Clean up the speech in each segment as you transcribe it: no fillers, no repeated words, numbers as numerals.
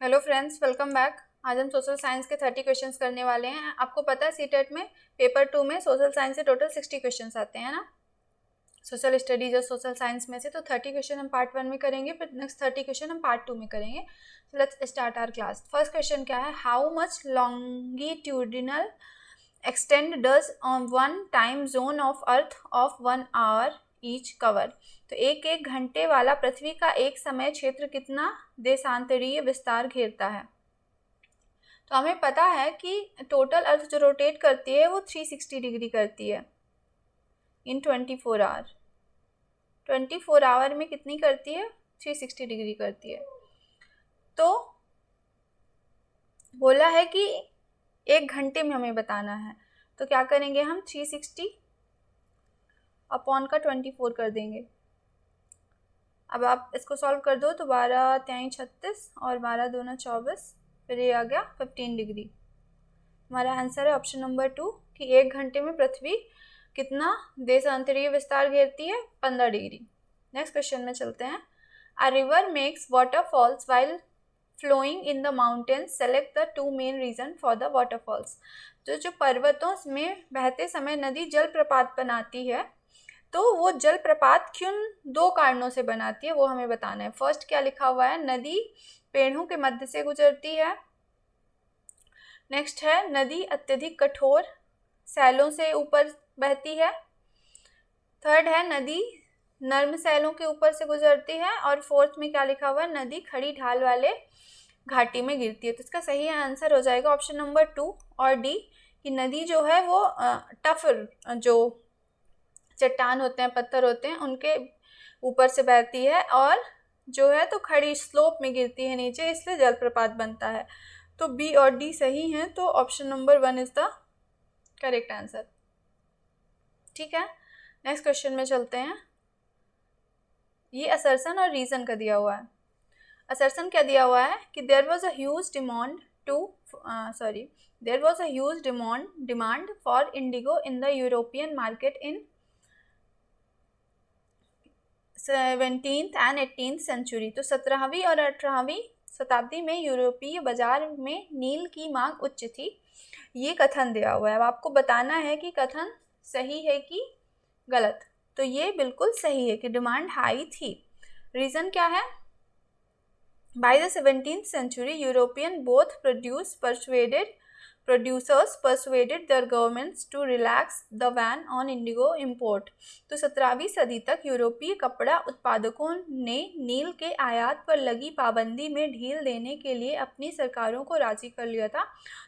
Hello friends, welcome back. आज हम social science के 30 क्वेश्चंस करने वाले हैं। आपको पता है सीटेट में पेपर 2 में सोशल साइंस से टोटल 60 क्वेश्चंस आते हैं ना, सोशल स्टडीज और सोशल साइंस में से। तो 30 क्वेश्चन हम पार्ट 1 में करेंगे, फिर नेक्स्ट 30 क्वेश्चन हम पार्ट 2 में करेंगे। So let's start our class. First question क्या है, how much longitudinal extend does on one time zone of earth of 1 hour each cover. तो एक एक घंटे वाला पृथ्वी का एक समय क्षेत्र कितना देशांतरीय विस्तार घेरता है। तो हमें पता है कि टोटल अर्थ जो रोटेट करती है वो 360 डिग्री करती है इन 24 आवर। 24 आवर में कितनी करती है? 360 डिग्री करती है। तो बोला है कि एक घंटे में हमें बताना है, तो क्या करेंगे हम 360 अपॉन का 24 कर देंगे। अब आप इसको सॉल्व कर दो तो 12 3 36 और 12 2 24, फिर ये आ गया 15 डिग्री। हमारा आंसर है ऑप्शन नंबर 2 कि एक घंटे में पृथ्वी कितना देशांतरीय विस्तार घेरती है? 15 डिग्री। नेक्स्ट क्वेश्चन में चलते हैं। A river makes waterfalls while flowing in the mountains, select the 2 main reason for the waterfalls. तो जो पर्वतों में बहते समय नदी जलप्रपात बनाती है, तो वो जलप्रपात किन 2 कारणों से बनाती है वो हमें बताना है। फर्स्ट क्या लिखा हुआ है, नदी पेड़ों के मध्य से गुजरती है। नेक्स्ट है नदी अत्यधिक कठोर सैलों से ऊपर बहती है। थर्ड है नदी नर्म सैलों के ऊपर से गुजरती है। और फोर्थ में क्या लिखा हुआ है, नदी खड़ी ढाल वाले घाटी में गिरती है। तो इसका सही आंसर हो जाएगा ऑप्शन नंबर 2 और डी, कि नदी जो है वो टफ जो चट्टान होते हैं, पत्थर होते हैं, उनके ऊपर से बहती है और जो है तो खड़ी स्लोप में गिरती है नीचे, इसलिए जलप्रपात बनता है। तो बी और डी सही हैं, तो option number 1 is the correct answer. ठीक है, नेक्स्ट क्वेश्चन में चलते हैं। ये असर्शन और रीजन का दिया हुआ है। असर्शन क्या दिया हुआ है कि there was a huge demand for indigo in the European market in 17th and 18th century. तो 17वीं और 18वीं शताब्दी में यूरोपीय बाजार में नील की मांग उच्च थी। ये कथन दिया हुआ है। अब आपको बताना है कि कथन सही है कि गलत। तो ये बिल्कुल सही है कि डिमांड हाई थी। रीजन क्या है, by the 17th century European both producers persuaded their governments to relax the ban on indigo import। तो 17वीं सदी तक यूरोपीय कपड़ा उत्पादकों ने नील के आयात पर लगी पाबंदी में ढील देने के लिए अपनी सरकारों को राजी कर लिया था।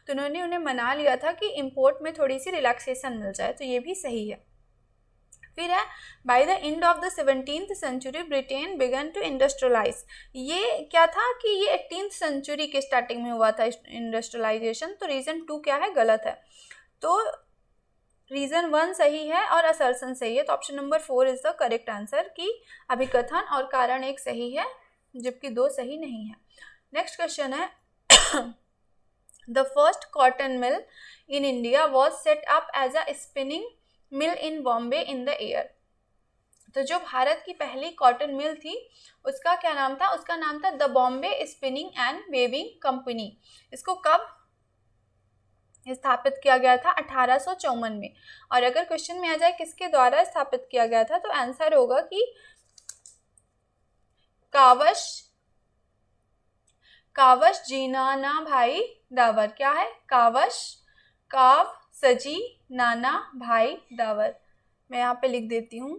तो उन्होंने उन्हें मना लिया था कि इंपोर्ट में थोड़ी सी रिलैक्सेशन मिल जाए। तो ये भी सही है। फिर है by the end of the 17th century Britain began to industrialise. ये क्या था कि ये 18th सेंचुरी के स्टार्टिंग में हुआ था इंडस्ट्रियलाइजेशन। तो रीजन 2 क्या है, गलत है। तो रीजन 1 सही है और असर्शन सही है। तो option number 4 is the correct answer कि अभिकथन और कारण एक सही है जबकि 2 सही नहीं है। नेक्स्ट क्वेश्चन है the first cotton mill in India was set up as a spinning mill in Bombay in the year. तो जो भारत की पहली कॉटन मिल थी उसका क्या नाम था? उसका नाम था the Bombay spinning and weaving company. इसको कब स्थापित किया गया था? 1854 में। और अगर क्वेश्चन में आ जाए किसके द्वारा स्थापित किया गया था, तो आंसर होगा कि कावश जीनाना भाई दावर। क्या है? काव सजी नाना भाई दावर। मैं यहाँ पे लिख देती हूँ,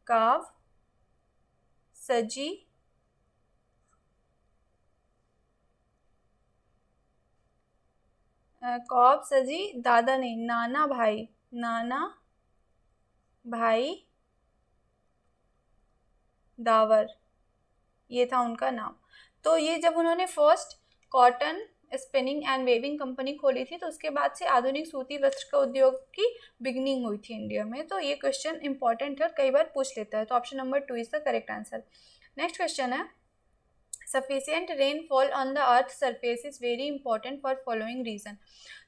काव सजी दादा नहीं, नाना भाई दावर, ये था उनका नाम। तो ये जब उन्होंने first cotton spinning and weaving company खोली थी, तो उसके बाद से आधुनिक सूती वस्त्र का उद्योग की बिगनिंग हुई थी इंडिया में। तो ये क्वेश्चन इंपॉर्टेंट है और कई बार पूछ लेता है। तो option number 2 is the correct answer. Next question है sufficient rainfall on the earth surface is very important for following reason.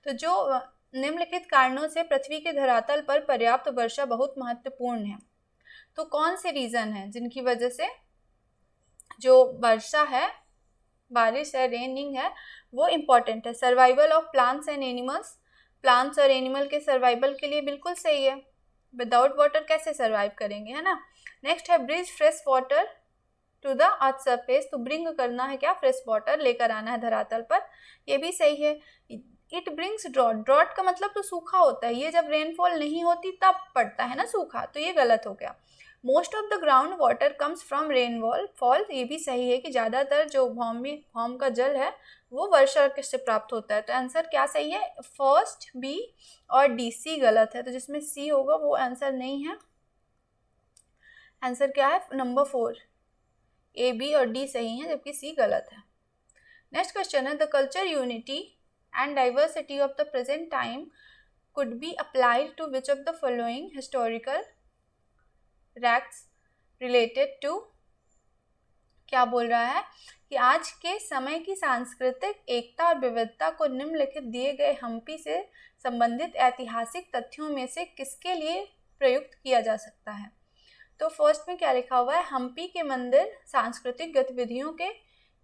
तो जो निम्नलिखित कारणों से पृथ्वी के धरातल पर पर्याप्त वर्षा बहुत महत्वपूर्ण है। तो कौन से रीजन है जिनकी वजह से जो वर्षा है बारिश है, रेनिंग है, वो इम्पॉर्टेंट है। Survival of plants and animals, plants और एनिमल के सर्वाइवल के लिए बिल्कुल सही है। विदाउट वाटर कैसे सर्वाइव करेंगे, है ना। नेक्स्ट है bring fresh water to the earth surface, तो ब्रिंग करना है क्या, फ्रेश वाटर लेकर आना है धरातल पर, ये भी सही है। इट ब्रिंग्स ड्रॉट, ड्रॉट का मतलब तो सूखा होता है, ये जब रेनफॉल नहीं होती तब पड़ता है ना सूखा, तो ये गलत हो गया। Most of the ground water comes from rainfall fall, ये भी सही है कि ज़्यादातर जो भौम का जल है वो वर्षा से प्राप्त होता है। तो आंसर क्या सही है, फर्स्ट, बी और डी, सी गलत है, तो जिसमें सी होगा वो आंसर नहीं है। आंसर क्या है, नंबर 4, ए, बी और डी सही है, जबकि सी गलत है। नेक्स्ट क्वेश्चन है, the culture unity and diversity of the present time could be applied to which of the following historical facts related to, क्या बोल रहा है कि आज के समय की सांस्कृतिक एकता और विविधता को निम्नलिखित दिए गए हम्पी से संबंधित ऐतिहासिक तथ्यों में से किसके लिए प्रयुक्त किया जा सकता है। तो फर्स्ट में क्या लिखा हुआ है, हम्पी के मंदिर सांस्कृतिक गतिविधियों के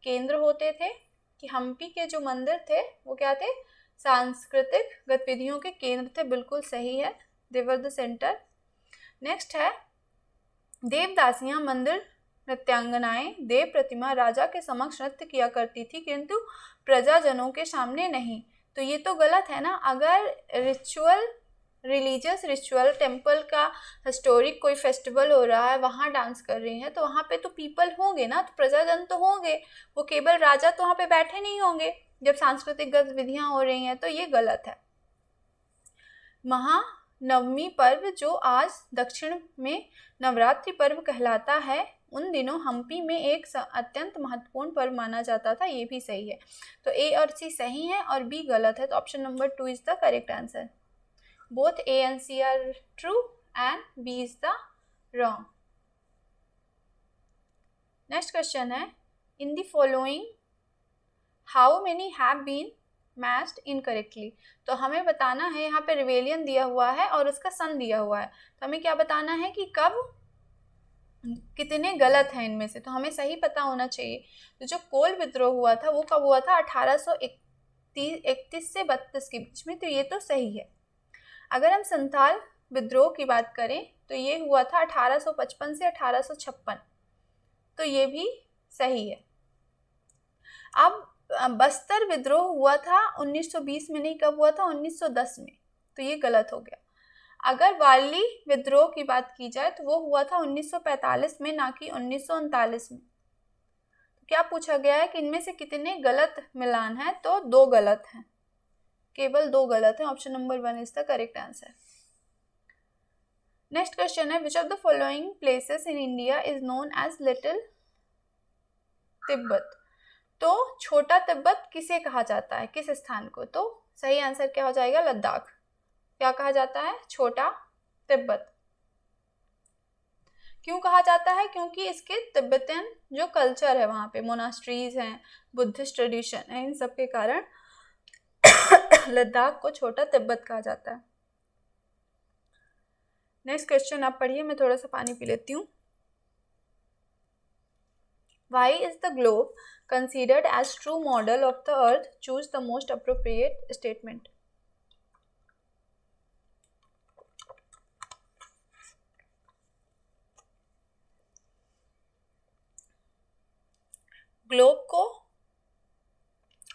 केंद्र होते थे, कि हम्पी के जो मंदिर थे वो क्या थे, सांस्कृतिक गतिविधियों के केंद्र थे, बिल्कुल सही है, दे वर द सेंटर। नेक्स्ट है, देवदासियां मंदिर नृत्यांगनाएं देव प्रतिमा राजा के समक्ष नृत्य किया करती थी किंतु प्रजाजनों के सामने नहीं, तो ये तो गलत है ना। अगर रिचुअल, रिलीजियस रिचुअल, टेम्पल का हिस्टोरिक कोई फेस्टिवल हो रहा है, वहाँ डांस कर रही हैं, तो वहाँ पे तो पीपल होंगे ना, तो प्रजाजन तो होंगे, वो केवल राजा तो वहाँ पे बैठे नहीं होंगे जब सांस्कृतिक गतिविधियाँ हो रही हैं, तो ये गलत है। महानवमी पर्व जो आज दक्षिण में नवरात्रि पर्व कहलाता है, उन दिनों हम्पी में एक अत्यंत महत्वपूर्ण पर्व माना जाता था, ये भी सही है। तो ए और सी सही है और बी गलत है, तो option number 2 is the correct answer. Both A and C are true and B is the wrong. Next question है, in the following how many have been matched incorrectly, तो हमें बताना है, यहाँ पे रिवेलियन दिया हुआ है और उसका सन दिया हुआ है, तो हमें क्या बताना है कि कब कितने गलत हैं इनमें से, तो हमें सही पता होना चाहिए। तो जो कोल विद्रोह हुआ था वो कब हुआ था, 1831 से 32 के बीच में, तो ये तो सही है। अगर हम संथाल विद्रोह की बात करें तो ये हुआ था 1855 से 1856, तो ये भी सही है। अब बस्तर विद्रोह हुआ था 1920 में, नहीं, कब हुआ था, 1910 में, तो ये गलत हो गया। अगर वाली विद्रोह की बात की जाए तो वो हुआ था 1945 में, ना कि 1939 में। तो क्या पूछा गया है कि इनमें से कितने गलत मिलान है, तो 2 गलत हैं, केवल 2 गलत हैं, option number 1 is the correct answer. Next question है, which of the following places in India is known as little Tibet, तो छोटा तिब्बत किसे कहा जाता है, किस स्थान को, तो सही आंसर क्या हो जाएगा, लद्दाख। क्या कहा जाता है, छोटा तिब्बत। क्यों कहा जाता है, क्योंकि इसके तिब्बतन जो कल्चर है वहाँ पे, मोनास्ट्रीज हैं, बुद्धिस्ट ट्रेडिशन है, इन सब के कारण लद्दाख को छोटा तिब्बत कहा जाता है। नेक्स्ट क्वेश्चन आप पढ़िए, मैं थोड़ा सा पानी पी लेती हूँ। Why is the globe considered as true model of the earth? Choose the most appropriate statement. Globe को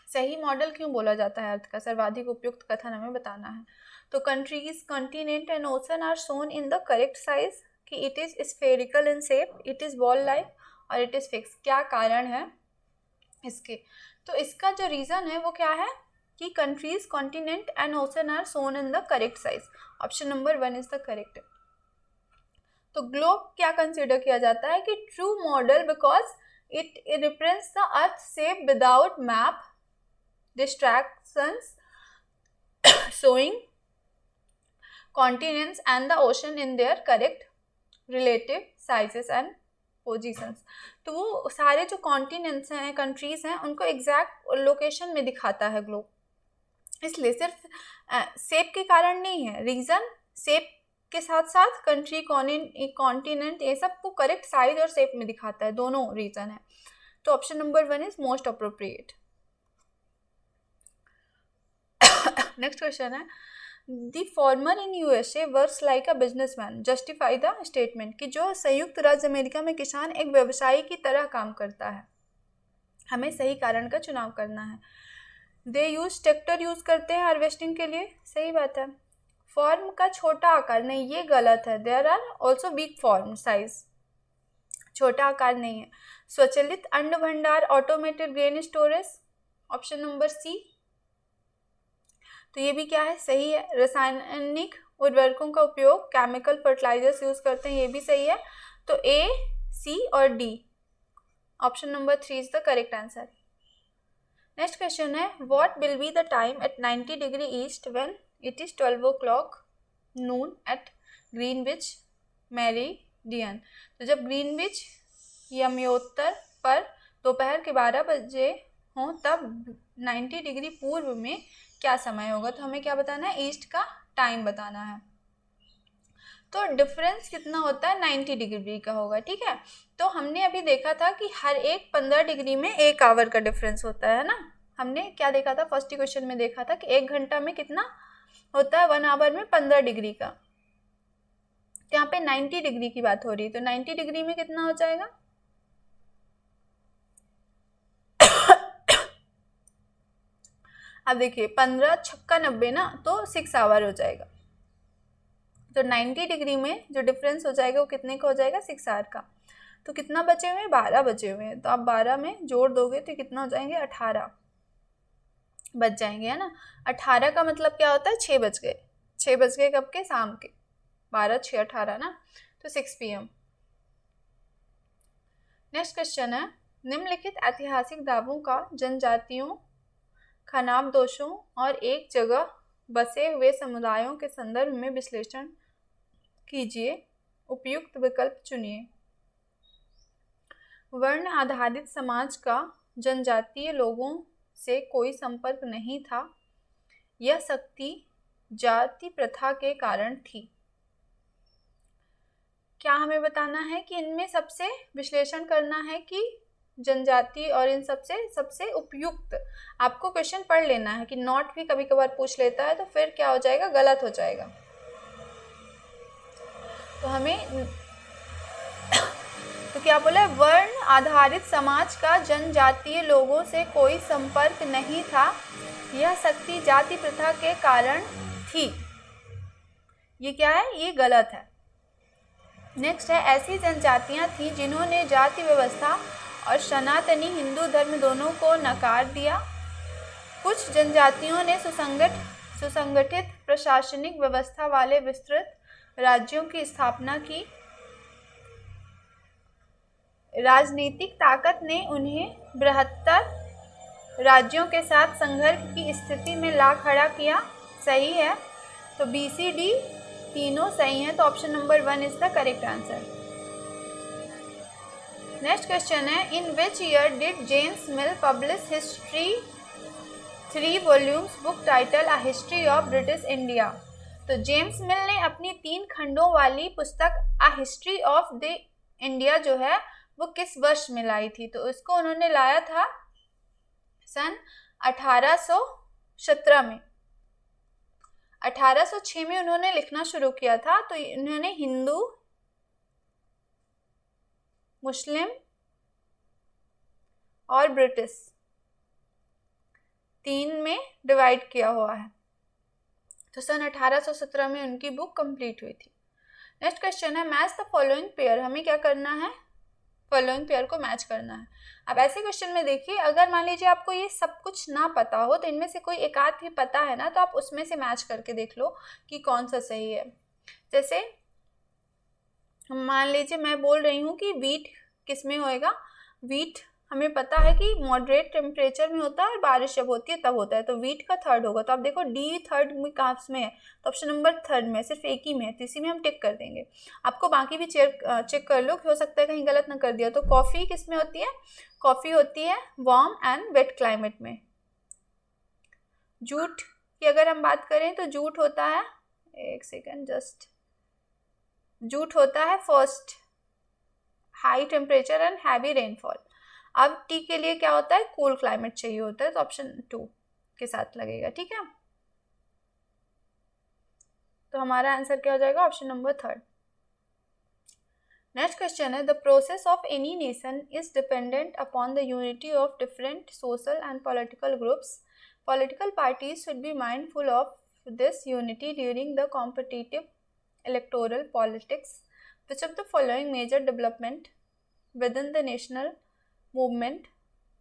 सही मॉडल क्यों बोला जाता है अर्थ का, सर्वाधिक उपयुक्त कथन हमें बताना है। तो countries, continent and ocean are shown in the correct size, कि it is spherical in shape, it is ball like और इट इज फिक्स। क्या कारण है इसके, तो इसका जो रीजन है वो क्या है कि countries, continent and ocean are shown in the correct size, option number 1 is the correct. तो ग्लोब क्या कंसिडर किया जाता है कि true model because it represents the earth shape without map distractions, showing continents and the ocean in their correct relative sizes and positions। तो वो सारे जो कॉन्टिनेंट्स हैं, कंट्रीज हैं, उनको एग्जैक्ट लोकेशन में दिखाता है ग्लोब, इसलिए सिर्फ शेप के कारण नहीं है, रीजन शेप के साथ साथ कंट्री, कॉन्टिनेंट, ये सब को करेक्ट साइज और शेप में दिखाता है, दोनों रीजन है। तो option number 1 is most appropriate. Next question है, the farmer in USA works like a businessman, justify the statement. कि जो संयुक्त राज्य अमेरिका में किसान एक व्यवसायी की तरह काम करता है, हमें सही कारण का चुनाव करना है। दे यूज ट्रैक्टर यूज करते हैं हार्वेस्टिंग के लिए, सही बात है। फॉर्म का छोटा आकार, नहीं ये गलत है। There are also big farm size, छोटा आकार नहीं है। स्वचालित अन्न भंडार, automated grain storage, option number C. तो ये भी क्या है, सही है। रासायनिक उर्वरकों का उपयोग, केमिकल फर्टिलाइजर्स यूज करते हैं, ये भी सही है। तो ए, सी और D, option number 3 is the correct answer. Next question है, what will be the time at 90 degree east when it is 12 o'clock noon at Greenwich meridian. तो जब ग्रीनविच यमयोत्तर पर दोपहर के 12 बजे हों तब 90 डिग्री पूर्व में क्या समय होगा। तो हमें क्या बताना है, ईस्ट का टाइम बताना है। तो डिफरेंस कितना होता है, 90 डिग्री का होगा, ठीक है। तो हमने अभी देखा था कि हर एक 15 डिग्री में 1 आवर का डिफरेंस होता है ना। हमने क्या देखा था, फर्स्ट क्वेश्चन में देखा था कि 1 घंटा में कितना होता है, 1 आवर में 15 डिग्री का। तो यहाँ पे 90 डिग्री की बात हो रही है, तो 90 डिग्री में कितना हो जाएगा, अब देखिए 15 छक्का 90 ना, तो 6 आवर हो जाएगा। तो 90 डिग्री में जो डिफरेंस हो जाएगा वो कितने का हो जाएगा, 6 आवर का। तो कितना बचे हुए हैं, 12 बचे हुए हैं। तो आप 12 में जोड़ दोगे तो कितना हो जाएंगे, 18 बच जाएंगे, है ना। 18 का मतलब क्या होता है, 6 बज गए। 6 बज गए कब के, शाम के। 12 6 18 ना, तो 6 PM। नेक्स्ट क्वेश्चन है, निम्नलिखित ऐतिहासिक दावों का जनजातियों, खनाब दोषों और एक जगह बसे हुए समुदायों के संदर्भ में विश्लेषण कीजिए। उपयुक्त विकल्प चुनिए। वर्ण आधारित समाज का जनजातीय लोगों से कोई संपर्क नहीं था। यह शक्ति जाति प्रथा के कारण थी। क्या हमें बताना है कि इनमें सबसे विश्लेषण करना है कि जनजाति और इन सबसे उपयुक्त। आपको क्वेश्चन पढ़ लेना है कि नॉट भी कभी कभार पूछ लेता है, तो फिर क्या हो जाएगा, गलत हो जाएगा। तो हमें तो क्या बोला, वर्ण आधारित समाज का जनजातीय लोगों से कोई संपर्क नहीं था। यह शक्ति जाति प्रथा के कारण थी। ये क्या है, ये गलत है। नेक्स्ट है, ऐसी जनजातियां थी जिन्होंने जाति व्यवस्था और सनातनी हिंदू धर्म दोनों को नकार दिया। कुछ जनजातियों ने सुसंगठित प्रशासनिक व्यवस्था वाले विस्तृत राज्यों की स्थापना की। राजनीतिक ताकत ने उन्हें बृहत्तर राज्यों के साथ संघर्ष की स्थिति में ला खड़ा किया, सही है। तो बी सी डी तीनों सही हैं, तो option number 1 is the correct answer. Next question है, in which year did James Mill publish history 3 volumes book title a history of British India. तो जेम्स मिल ने अपनी 3 खंडों वाली पुस्तक a history of the India जो है वो किस वर्ष में लाई थी। तो उसको उन्होंने लाया था सन 1817 में। 1806 में उन्होंने लिखना शुरू किया था। तो उन्होंने हिंदू, मुस्लिम और ब्रिटिश 3 में डिवाइड किया हुआ है। तो सन 1817 में उनकी बुक कंप्लीट हुई थी। नेक्स्ट क्वेश्चन है, मैच द फॉलोइंग पेयर। हमें क्या करना है, फॉलोइंग पेयर को मैच करना है। अब ऐसे क्वेश्चन में देखिए, अगर मान लीजिए आपको ये सब कुछ ना पता हो तो इनमें से कोई एक आध भी पता है ना, तो आप उसमें से मैच करके देख लो कि कौन सा सही है। जैसे मान लीजिए मैं बोल रही हूँ कि वीट किस में होएगा। वीट हमें पता है कि मॉडरेट टेम्परेचर में होता है और बारिश जब होती है तब होता है, तो वीट का 3rd होगा। तो आप देखो डी 3rd में कहाँ में है, तो ऑप्शन नंबर 3rd में, सिर्फ एक ही में है, तो इसी में हम टिक कर देंगे। आपको बाकी भी चेक कर लो, हो सकता है कहीं गलत ना कर दिया। तो कॉफ़ी किस में होती है, कॉफ़ी होती है वार्म एंड वेट क्लाइमेट में। जूट की अगर हम बात करें तो जूट होता है, एक सेकेंड जस्ट, जूट होता है first high temperature and heavy rainfall. अब टी के लिए क्या होता है, कूल क्लाइमेट चाहिए होता है, तो ऑप्शन 2 के साथ लगेगा, ठीक है। तो हमारा आंसर क्या हो जाएगा, ऑप्शन नंबर 3। नेक्स्ट क्वेश्चन है, the process of any nation is dependent upon the unity of different social and political groups. Political parties should be mindful of this unity during the competitive electoral politics. Which of the following major development within the national movement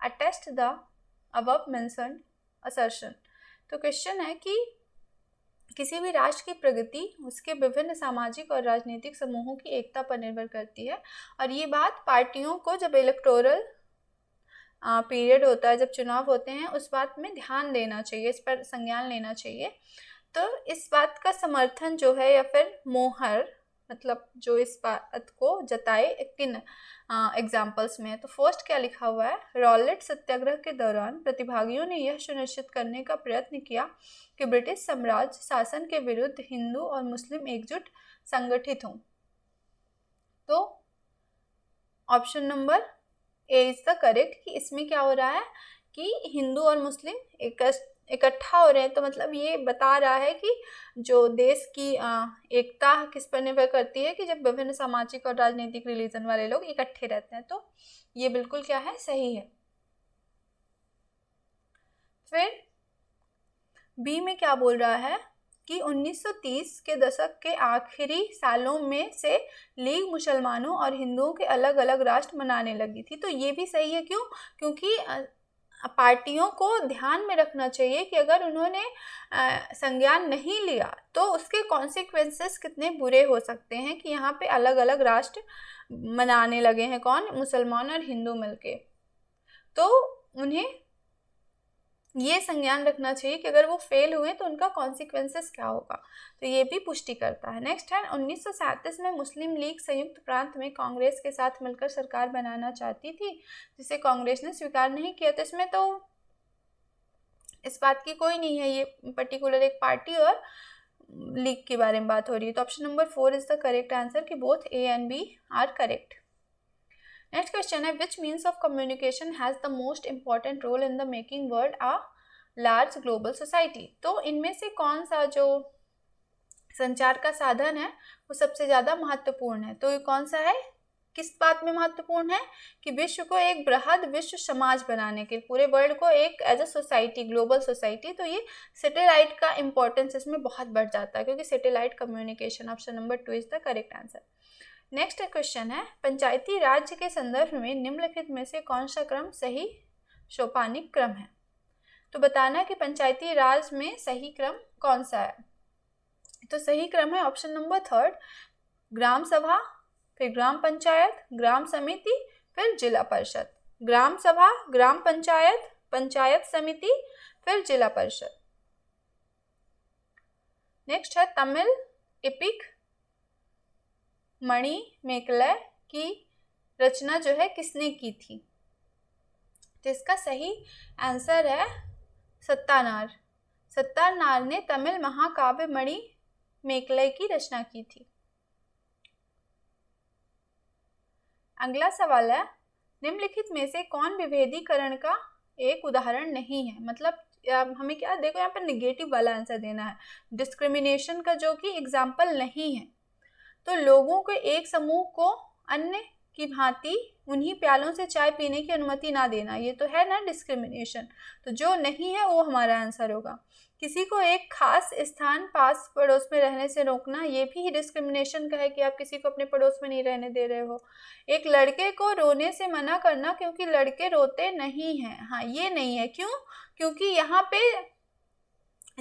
attest the above mentioned assertion? तो question है कि किसी भी राष्ट्र की प्रगति उसके विभिन्न सामाजिक और राजनीतिक समूहों की एकता पर निर्भर करती है, और ये बात पार्टियों को जब इलेक्टोरल पीरियड होता है, जब चुनाव होते हैं, उस बात में ध्यान देना चाहिए, इस पर संज्ञान लेना चाहिए। तो इस बात का समर्थन जो है, या फिर मोहर मतलब जो इस बात को जताए किन एग्जाम्पल्स में है, तो फर्स्ट क्या लिखा हुआ है, रॉलेट सत्याग्रह के दौरान प्रतिभागियों ने यह सुनिश्चित करने का प्रयत्न किया कि ब्रिटिश साम्राज्य शासन के विरुद्ध हिंदू और मुस्लिम एकजुट संगठित हों। तो option number A is the correct, कि इसमें क्या हो रहा है कि हिंदू और मुस्लिम इकट्ठा हो रहे हैं, तो मतलब ये बता रहा है कि जो देश की एकता किस पर निर्भर करती है, कि जब विभिन्न सामाजिक और राजनीतिक रिलीजन वाले लोग इकट्ठे रहते हैं, तो ये बिल्कुल क्या है, सही है। फिर बी में क्या बोल रहा है कि 1930 के दशक के आखिरी सालों में से लीग मुसलमानों और हिंदुओं के अलग अलग राष्ट्र मनाने लगी थी। तो ये भी सही है, क्यों, क्योंकि पार्टियों को ध्यान में रखना चाहिए कि अगर उन्होंने संज्ञान नहीं लिया तो उसके कॉन्सिक्वेंसेस कितने बुरे हो सकते हैं, कि यहाँ पे अलग अलग राष्ट्र मनाने लगे हैं, कौन, मुसलमान और हिंदू मिलके। तो उन्हें ये संज्ञान रखना चाहिए कि अगर वो फेल हुए तो उनका कॉन्सिक्वेंसेस क्या होगा, तो ये भी पुष्टि करता है। नेक्स्ट है, 1937 में मुस्लिम लीग संयुक्त प्रांत में कांग्रेस के साथ मिलकर सरकार बनाना चाहती थी, जिसे कांग्रेस ने स्वीकार नहीं किया। तो इसमें तो इस बात की कोई नहीं है, ये पर्टिकुलर एक पार्टी और लीग के बारे में बात हो रही है। तो option number 4 is the correct answer, कि both A and B are correct. Next question है, which means of communication has the most important role in the making world a large global society. तो इनमें से कौन सा जो संचार का साधन है वो सबसे ज़्यादा महत्वपूर्ण है। तो ये कौन सा है, किस बात में महत्वपूर्ण है, कि विश्व को एक बृहद विश्व समाज बनाने के, पूरे वर्ल्ड को एक as a society, global society. तो ये सैटेलाइट का इंपॉर्टेंस इसमें बहुत बढ़ जाता है, क्योंकि satellite communication. Option number 2 is the correct answer. Next question है, पंचायती राज्य के संदर्भ में निम्नलिखित में से कौन सा क्रम सही सोपानिक क्रम है। तो बताना कि पंचायती राज में सही क्रम कौन सा है। तो सही क्रम है ऑप्शन नंबर 3, ग्राम सभा, फिर ग्राम पंचायत, ग्राम समिति, फिर जिला परिषद। ग्राम सभा, ग्राम पंचायत, पंचायत समिति, फिर जिला परिषद। नेक्स्ट है, तमिल एपिक मणि मेकलय की रचना जो है किसने की थी। तो इसका सही आंसर है सत्तानार। सत्तानार ने तमिल महाकाव्य मणि मेकलय की रचना की थी। अगला सवाल है, निम्नलिखित में से कौन विभेदीकरण का एक उदाहरण नहीं है। मतलब हमें क्या, देखो यहाँ पर निगेटिव वाला आंसर देना है, डिस्क्रिमिनेशन का जो कि एग्जाम्पल नहीं है। तो लोगों के एक समूह को अन्य की भांति उन्हीं प्यालों से चाय पीने की अनुमति ना देना, ये तो है ना डिस्क्रिमिनेशन। तो जो नहीं है वो हमारा आंसर होगा। किसी को एक खास स्थान पास पड़ोस में रहने से रोकना, ये भी डिस्क्रिमिनेशन का है, कि आप किसी को अपने पड़ोस में नहीं रहने दे रहे हो। एक लड़के को रोने से मना करना क्योंकि लड़के रोते नहीं हैं, हाँ ये नहीं है। क्यों, क्योंकि यहाँ पे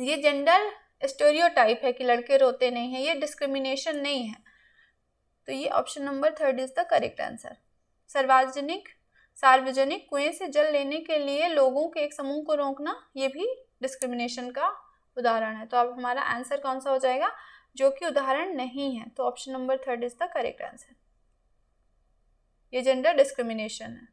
ये जेंडर स्टेरियोटाइप है कि लड़के रोते नहीं हैं, ये डिस्क्रिमिनेशन नहीं है। तो ये option number 3 is the correct answer. सार्वजनिक कुएं से जल लेने के लिए लोगों के एक समूह को रोकना, ये भी डिस्क्रिमिनेशन का उदाहरण है। तो अब हमारा आंसर कौन सा हो जाएगा, जो कि उदाहरण नहीं है। तो option number 3 is the correct answer, ये जेंडर डिस्क्रिमिनेशन है,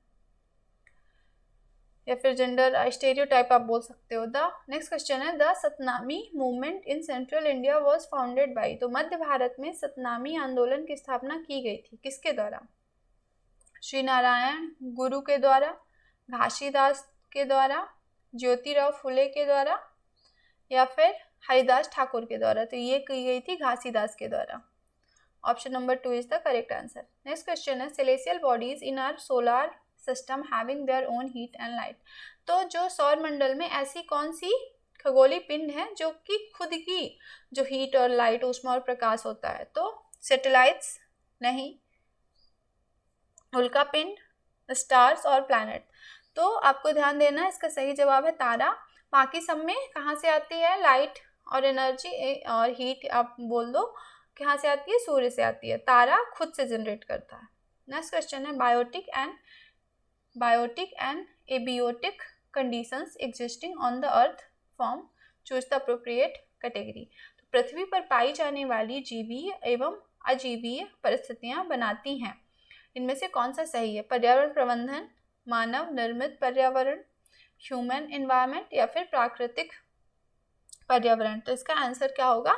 या फिर जेंडर स्टेरियोटाइप आप बोल सकते हो। द नेक्स्ट क्वेश्चन है, the Satnami movement in central India was founded by. तो मध्य भारत में सतनामी आंदोलन की स्थापना की गई थी, किसके द्वारा। श्री नारायण गुरु के द्वारा, घासीदास के द्वारा, ज्योतिराव फुले के द्वारा, या फिर हरिदास ठाकुर के द्वारा? तो ये की गई थी घासीदास के द्वारा। Option number 2 is the correct answer. Next question है, celestial bodies in our solar system having their own heat and light. तो जो सौर मंडल में ऐसी कौन सी खगोलीय पिंड है जो कि खुद की जो हीट और लाइट, ऊष्मा और प्रकाश होता है? तो सैटेलाइट्स नहीं, उल्का पिंड, स्टार्स और प्लैनेट। तो आपको ध्यान देना, इसका सही जवाब है तारा। बाकी सब में कहाँ से आती है लाइट और एनर्जी और हीट? आप बोल दो कहाँ से आती है? सूर्य से आती है। तारा खुद से जनरेट करता है। नेक्स्ट क्वेश्चन है, biotic and abiotic conditions existing on the earth form, choose the appropriate category. तो पृथ्वी पर पाई जाने वाली जीवीय एवं अजीवीय परिस्थितियां बनाती हैं, इनमें से कौन सा सही है? पर्यावरण प्रबंधन, मानव निर्मित पर्यावरण, ह्यूमन एनवायरनमेंट, या फिर प्राकृतिक पर्यावरण? तो इसका आंसर क्या होगा?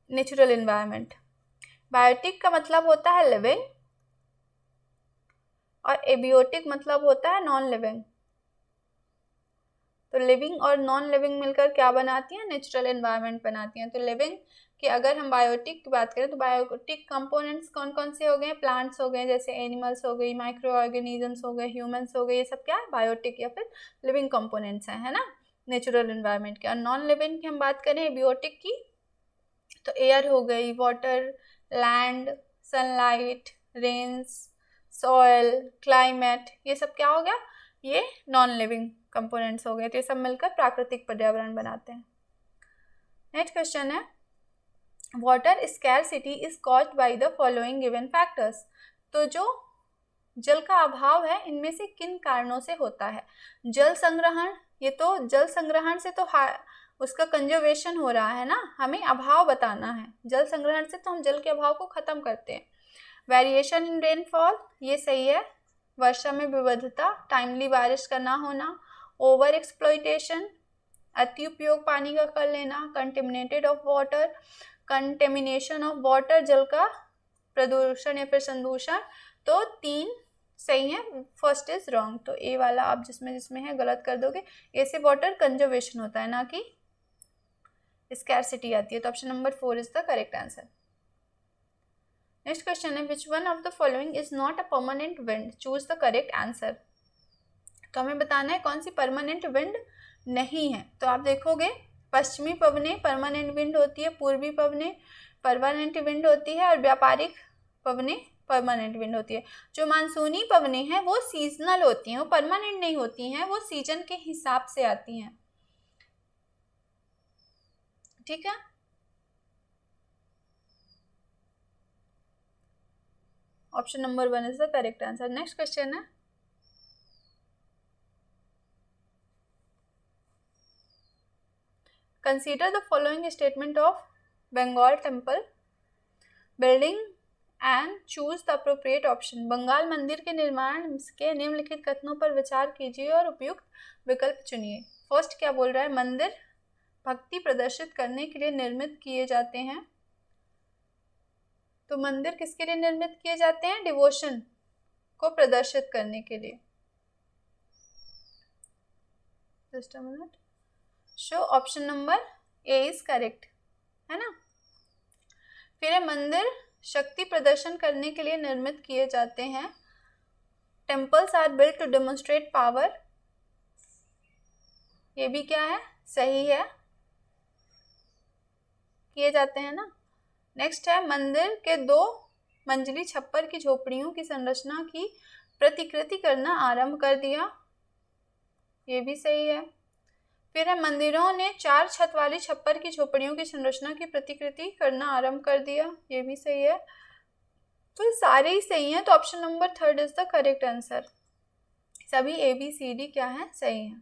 Natural environment. बायोटिक का मतलब होता है लिविंग और एबियोटिक मतलब होता है नॉन लिविंग। तो लिविंग और नॉन लिविंग मिलकर क्या बनाती हैं? नेचुरल एनवायरनमेंट बनाती हैं। तो लिविंग कि अगर हम बायोटिक की बात करें तो बायोटिक कंपोनेंट्स कौन कौन से हो गए? प्लांट्स हो गए, जैसे एनिमल्स हो गई, माइक्रो ऑर्गेनिजम्स हो गए, ह्यूमंस हो गए, ये सब क्या है? बायोटिक या फिर लिविंग कंपोनेंट्स हैं, है ना, नेचुरल एनवायरनमेंट के। और नॉन लिविंग की हम बात करें एबियोटिक की, तो एयर हो गई, water, land, sunlight, rains, soil, climate, ये सब क्या हो गया? ये नॉन लिविंग कंपोनेंट्स हो गए। तो ये सब मिलकर प्राकृतिक पर्यावरण बनाते हैं। नेक्स्ट क्वेश्चन है, water scarcity is caused by the following given factors. तो जो जल का अभाव है इनमें से किन कारणों से होता है? जल संग्रहण, ये तो जल संग्रहण से तो उसका कंजर्वेशन हो रहा है ना, हमें अभाव बताना है। जल संग्रहण से तो हम जल के अभाव को खत्म करते हैं। वेरिएशन इन रेनफॉल, ये सही है। वर्षा में विविधता, टाइमली बारिश का ना होना, ओवर एक्सप्लॉइटेशन, अति उपयोग पानी का कर लेना, contaminated of water, contamination of water, जल का प्रदूषण या फिर संदूषण। तो 3 सही है, फर्स्ट इज रॉन्ग। तो ए वाला आप जिसमें जिसमें है गलत कर दोगे। ए से वाटर कंजर्वेशन होता है, ना कि स्कैरसिटी आती है। तो option number 4 is the correct answer. Next question है, which one of the following is not a permanent wind, choose the correct answer. तो हमें बताना है कौन सी परमानेंट विंड नहीं है। तो आप देखोगे पश्चिमी पवनें परमानेंट विंड होती है, पूर्वी पवनें परमानेंट विंड होती है, और व्यापारिक पवनें परमानेंट विंड होती है। जो मानसूनी पवनें हैं वो सीजनल होती हैं, वो परमानेंट नहीं होती हैं, वो सीजन के हिसाब से आती हैं, ठीक है। Option number 1 is the correct answer. Next question है, consider the following statement of Bengal temple building and choose the appropriate option. Bengal मंदिर के निर्माण के निम्नलिखित कथनों पर विचार कीजिए और उपयुक्त विकल्प चुनिए। फर्स्ट क्या बोल रहा है? मंदिर भक्ति प्रदर्शित करने के लिए निर्मित किए जाते हैं। तो मंदिर किसके लिए निर्मित किए जाते हैं? डिवोशन को प्रदर्शित करने के लिए। Just a minute. So option number A is correct, है ना। फिर है, मंदिर शक्ति प्रदर्शन करने के लिए निर्मित किए जाते हैं। Temples are built to demonstrate power, ये भी क्या है? सही है, किए जाते हैं ना। नेक्स्ट है, मंदिर के 2 मंजिली छप्पर की झोपड़ियों की संरचना की प्रतिकृति करना आरंभ कर दिया, ये भी सही है। फिर है, मंदिरों ने 4 छत वाली छप्पर की झोपड़ियों की संरचना की प्रतिकृति करना आरंभ कर दिया, ये भी सही है। तो सारे ही सही हैं। तो option number 3 is the correct answer. सभी ए बी सी डी क्या है? सही है।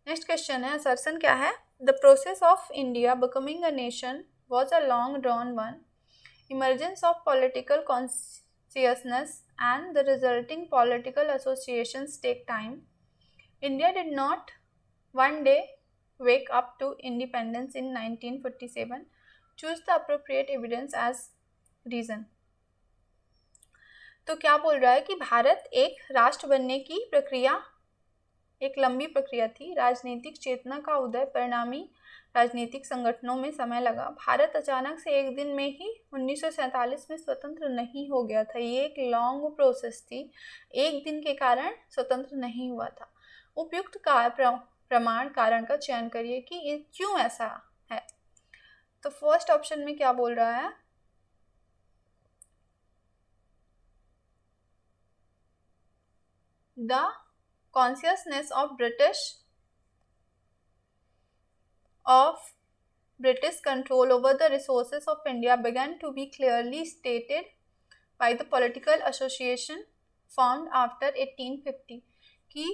नेक्स्ट क्वेश्चन है, असर्शन क्या है? The process of India becoming a nation was a long drawn one. Emergence of political consciousness and the resulting political associations take time. India did not one day wake up to independence in 1947. Choose the appropriate evidence as reason. तो क्या बोल रहा है कि भारत एक राष्ट्र बनने की प्रक्रिया एक लंबी प्रक्रिया थी। राजनीतिक चेतना का उदय, परिणामी राजनीतिक संगठनों में समय लगा। भारत अचानक से एक दिन में ही 1947 में स्वतंत्र नहीं हो गया था। ये एक लॉन्ग प्रोसेस थी, एक दिन के कारण स्वतंत्र नहीं हुआ था। उपयुक्त प्रमाण कारण का चयन करिए कि ये क्यों ऐसा है। तो फर्स्ट ऑप्शन में क्या बोल रहा है, the consciousness of British control over the resources of India began to be clearly stated by the political association formed after 1850 कि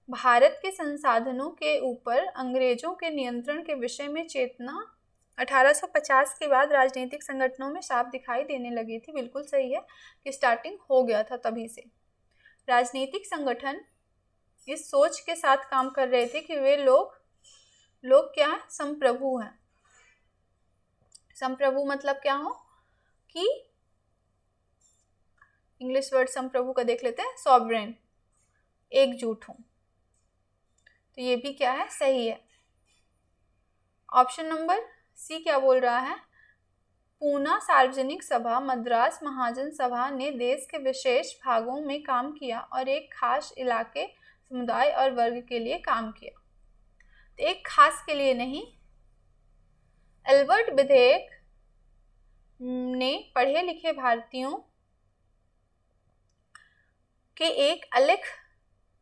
भारत के संसाधनों के ऊपर अंग्रेजों के नियंत्रण के विषय में चेतना 1850 के बाद राजनीतिक संगठनों में साफ दिखाई देने लगी थी। बिल्कुल सही है कि स्टार्टिंग हो गया था तभी से। राजनीतिक संगठन इस सोच के साथ काम कर रहे थे कि वे लोग क्या है, संप्रभु हैं। संप्रभु मतलब क्या हो कि इंग्लिश वर्ड संप्रभु का देख लेते हैं, सॉवरेन, एकजुट हो। तो ये भी क्या है, सही है। ऑप्शन नंबर सी क्या बोल रहा है, पूना सार्वजनिक सभा, मद्रास महाजन सभा ने देश के विशेष भागों में काम किया और एक खास इलाके, समुदाय और वर्ग के लिए काम किया। तो एक खास के लिए नहीं। एल्बर्ट विधेयक ने पढ़े लिखे भारतीयों के एक अलग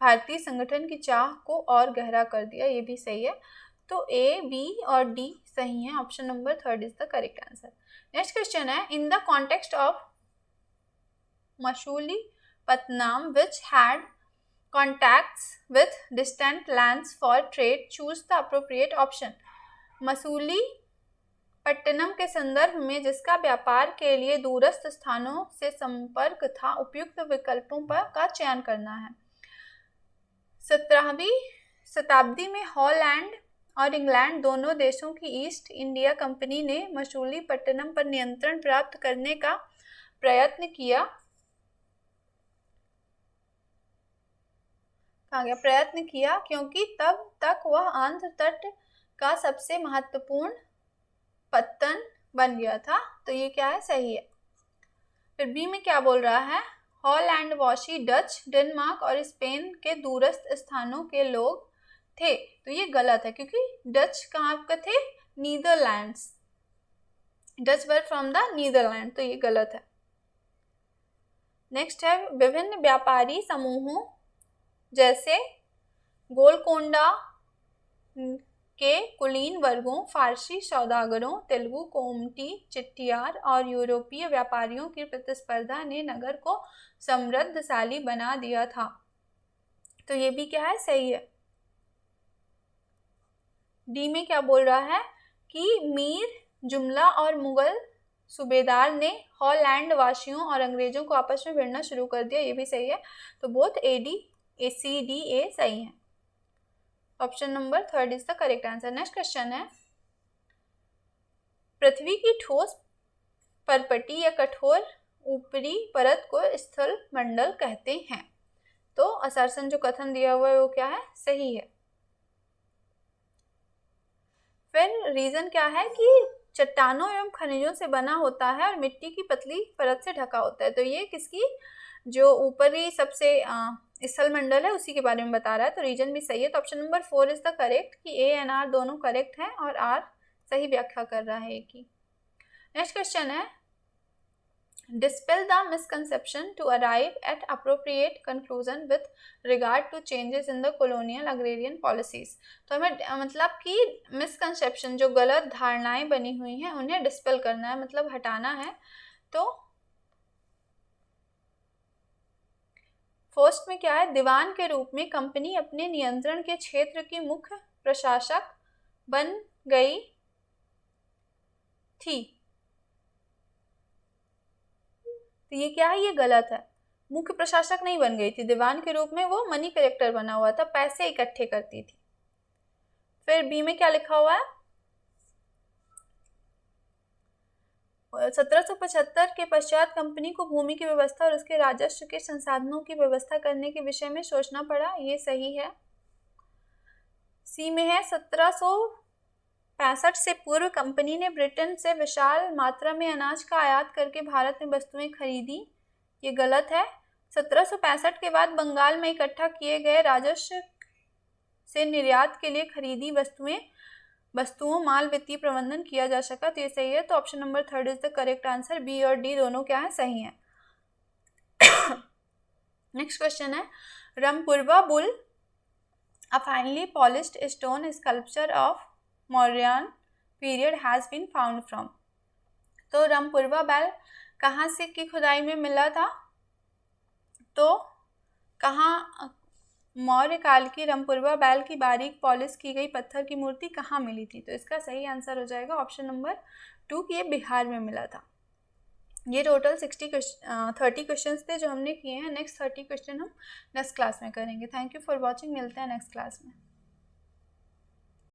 भारतीय संगठन की चाह को और गहरा कर दिया। ये भी सही है। तो ए, बी और डी सही है। Option number 3 is the correct answer. Next question है, in the context of Machilipatnam which had contacts with distant lands for trade, choose the appropriate option। Masulipatnam के संदर्भ में जिसका व्यापार के लिए दूरस्थ स्थानों से संपर्क था, उपयुक्त विकल्पों का चयन करना है। 17वीं शताब्दी में हॉलैंड और इंग्लैंड दोनों देशों की ईस्ट इंडिया कंपनी ने मसूलीपट्टनम पर नियंत्रण प्राप्त करने का प्रयत्न किया। क्योंकि तब तक वह आंध्र तट का सबसे महत्वपूर्ण पत्तन बन गया था। तो ये क्या है, सही है। फिर बी में क्या बोल रहा है, हॉलैंडवासी डच, डेनमार्क और स्पेन के दूरस्थ स्थानों के लोग थे। तो ये गलत है क्योंकि डच कहाँ के थे, Netherlands. Dutch were from the Netherland. तो ये गलत है। नेक्स्ट है, विभिन्न व्यापारी समूहों जैसे गोलकोंडा के कुलीन वर्गों, फारसी सौदागरों, तेलुगु कोमटी चिट्टियार और यूरोपीय व्यापारियों की प्रतिस्पर्धा ने नगर को समृद्धशाली बना दिया था। तो ये भी क्या है, सही है। डी में क्या बोल रहा है कि मीर जुमला और मुगल सूबेदार ने हॉलैंड वासियों और अंग्रेजों को आपस में भिड़ना शुरू कर दिया। ये भी सही है। तो बोथ ACDA सही है। Option number 3 is the correct answer. Next question है, पृथ्वी की ठोस परपटी या कठोर ऊपरी परत को स्थल मंडल कहते हैं। तो असर्सन जो कथन दिया हुआ है वो क्या है, सही है। फिर रीजन क्या है कि चट्टानों एवं खनिजों से बना होता है और मिट्टी की पतली परत से ढका होता है। तो ये किसकी, जो ऊपरी सबसे स्थल मंडल है उसी के बारे में बता रहा है। तो रीजन भी सही है। तो option number 4 is the correct कि A एंड R दोनों करेक्ट हैं और R सही व्याख्या कर रहा है एक ही। नेक्स्ट क्वेश्चन है, dispel the misconception to arrive at appropriate conclusion with regard to changes in the colonial agrarian policies। तो हमें मतलब कि misconception जो गलत धारणाएं बनी हुई हैं उन्हें dispel करना है, मतलब हटाना है। तो फर्स्ट में क्या है, दीवान के रूप में कंपनी अपने नियंत्रण के क्षेत्र की मुख्य प्रशासक बन गई थी। तो ये क्या है, ये गलत है। मुख्य प्रशासक नहीं बन गई थी, दीवान के रूप में वो मनी कलेक्टर बना हुआ था, पैसे इकट्ठे करती थी। फिर बी में क्या लिखा हुआ है, 1775 के पश्चात कंपनी को भूमि की व्यवस्था और उसके राजस्व के संसाधनों की व्यवस्था करने के विषय में सोचना पड़ा। ये सही है। सी में है 1765 से पूर्व कंपनी ने ब्रिटेन से विशाल मात्रा में अनाज का आयात करके भारत में वस्तुएं खरीदी। ये गलत है। 1765 के बाद बंगाल में इकट्ठा किए गए राजस्व से निर्यात के लिए खरीदी वस्तुओं माल वित्तीय प्रबंधन किया जा सका। तो ये सही है। तो option number 3 is the correct answer. B और डी दोनों क्या है, सही है। नेक्स्ट क्वेश्चन है, Rampurva bull a finely polished stone sculpture of Mauryan period has been found from। तो रमपुरवा बैल कहाँ से की खुदाई में मिला था? तो कहाँ मौर्य काल की रमपुरवा बैल की बारीक पॉलिश की गई पत्थर की मूर्ति कहाँ मिली थी? तो इसका सही आंसर हो जाएगा ऑप्शन नंबर 2 कि ये बिहार में मिला था। ये टोटल 30 क्वेश्चंस थे जो हमने किए हैं। नेक्स्ट 30 क्वेश्चन हम नेक्स्ट क्लास में करेंगे। Thank you for watching. मिलते हैं नेक्स्ट क्लास में।